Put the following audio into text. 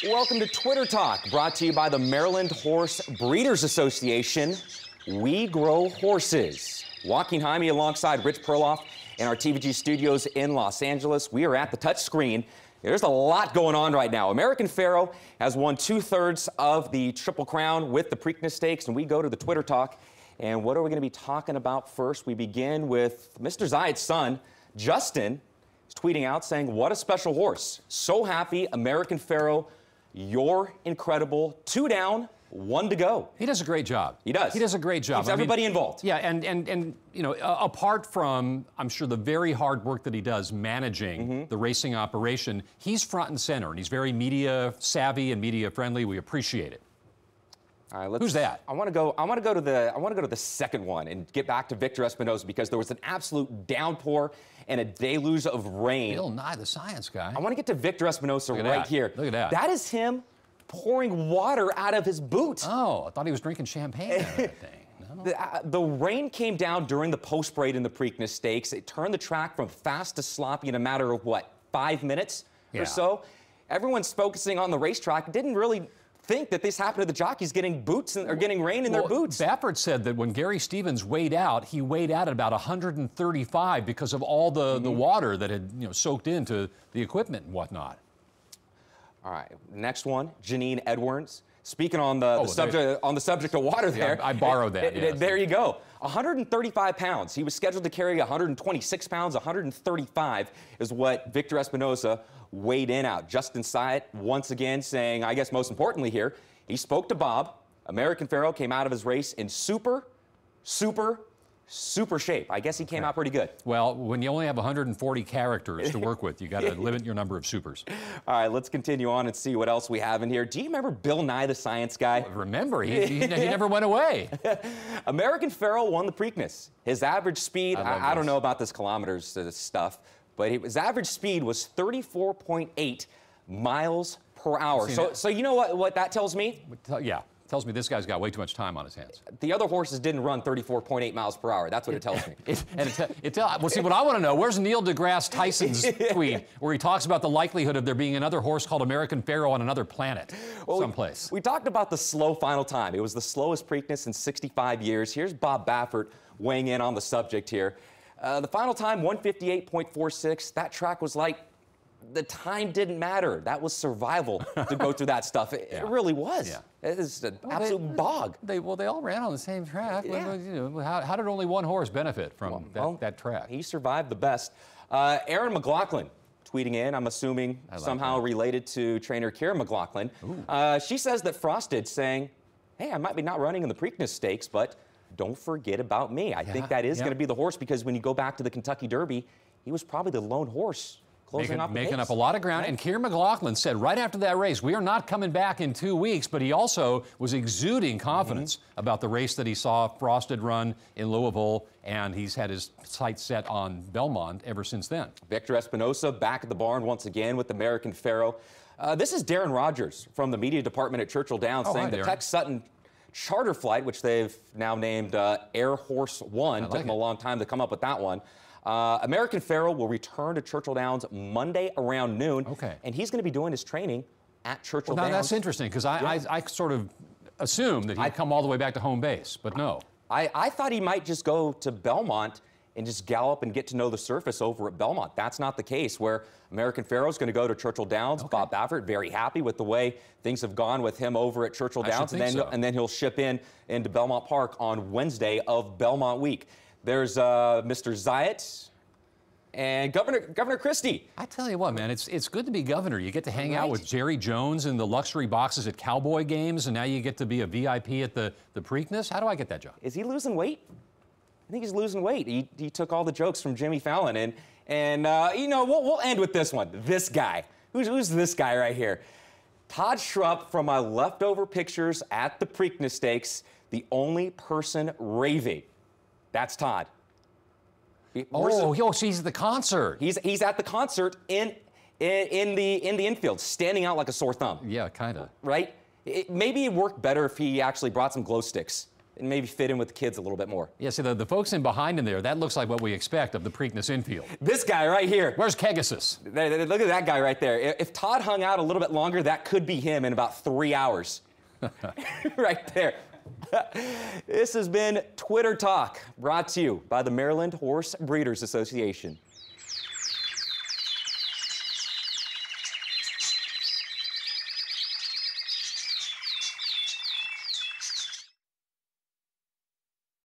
Welcome to Twitter Talk, brought to you by the Maryland Horse Breeders Association. We grow horses. Joaquin Jaime alongside Rich Perloff in our TVG studios in Los Angeles. We are at the touch screen. There's a lot going on right now. American Pharoah has won 2/3 of the Triple Crown with the Preakness Stakes, and we go to the Twitter Talk. And what are we going to be talking about first? We begin with Mr. Zeid's son, Justin, is tweeting out saying, "What a special horse. So happy, American Pharoah. You're incredible. 2 down, 1 to go." He does a great job. He does. He does a great job. Keeps everybody involved. Yeah, and you know, apart from, I'm sure, the very hard work that he does managing the racing operation, he's front and center, and he's very media savvy and media friendly. We appreciate it. All right, who's that? I want to go to the second one and get back to Victor Espinoza, because there was an absolute downpour and a deluge of rain. Bill Nye, the science guy. I want to get to Victor Espinoza right here. Look at that. That is him pouring water out of his boot. Oh, I thought he was drinking champagne out of that thing. No. The rain came down during the post-parade in the Preakness Stakes. It turned the track from fast to sloppy in a matter of, what, 5 minutes or so? Everyone's focusing on the racetrack. Didn't really think that this happened to the jockeys getting boots or getting rain in their boots. Baffert said that when Gary Stevens weighed out, he weighed out at about 135 because of all the water that had soaked into the equipment and whatnot. All right, next one, Janine Edwards. Speaking on the subject of water there. I borrowed that. Yes. There you go. 135 pounds. He was scheduled to carry 126 pounds. 135 is what Victor Espinoza weighed in out. Justin Zeid once again saying, I guess most importantly here, he spoke to Bob. American Pharoah came out of his race in super shape. I guess he came out pretty good. Well, when you only have 140 characters to work with, you got to limit your number of supers. All right, let's continue on and see what else we have in here. Do you remember Bill Nye, the science guy? Well, remember, he never went away. American Pharoah won the Preakness. His average speed, I don't know about this kilometers stuff, but his average speed was 34.8 miles per hour. So you know what that tells me? Yeah. Tells me this guy's got way too much time on his hands. The other horses didn't run 34.8 miles per hour. That's what it tells me. Well, see, what I want to know, where's Neil deGrasse Tyson's tweet where he talks about the likelihood of there being another horse called American Pharoah on another planet someplace? We talked about the slow final time. It was the slowest Preakness in 65 years. Here's Bob Baffert weighing in on the subject here. The final time, 158.46. That track was like, the time didn't matter. That was survival to go through that stuff. It really was. Yeah. It is an absolute bog. They all ran on the same track. Yeah. How did only one horse benefit from that track? He survived the best. Aaron McLaughlin tweeting in, I'm assuming somehow related to trainer Kira McLaughlin. She says that Frosted saying, hey, I might be not running in the Preakness Stakes, but don't forget about me. I think that is going to be the horse, because when you go back to the Kentucky Derby, he was probably the lone horse making up a lot of ground. Right. And Kira McLaughlin said right after that race, we are not coming back in 2 weeks, but he also was exuding confidence about the race that he saw Frosted run in Louisville, and he's had his sights set on Belmont ever since then. Victor Espinoza back at the barn once again with American Pharoah. This is Darren Rogers from the media department at Churchill Downs saying the Tex Sutton charter flight, which they've now named Air Horse One, took them a long time to come up with that one. American Pharoah will return to Churchill Downs Monday around noon, and he's going to be doing his training at Churchill Downs. Now that's interesting, because I sort of assumed that he'd come all the way back to home base, but no. I thought he might just go to Belmont and just gallop and get to know the surface over at Belmont. That's not the case, where American Pharoah is going to go to Churchill Downs. Bob Baffert, very happy with the way things have gone with him over at Churchill Downs, and then he'll ship into Belmont Park on Wednesday of Belmont Week. There's Mr. Zeid and Governor Christie. I tell you what, man, it's good to be governor. You get to hang out with Jerry Jones in the luxury boxes at Cowboy games, and now you get to be a VIP at the Preakness. How do I get that job? Is he losing weight? I think he's losing weight. He took all the jokes from Jimmy Fallon, and we'll end with this one. This guy. Who's this guy right here? Todd Schrupp from my leftover pictures at the Preakness Stakes, the only person raving. That's Todd. So he's at the concert. He's at the concert in the infield, standing out like a sore thumb. Yeah, kind of. Right? Maybe it worked better if he actually brought some glow sticks and maybe fit in with the kids a little bit more. Yeah, see, the folks in behind him there, that looks like what we expect of the Preakness infield. This guy right here. Where's Kegasis? Look at that guy right there. If Todd hung out a little bit longer, that could be him in about 3 hours. Right there. This has been Twitter Talk, brought to you by the Maryland Horse Breeders Association.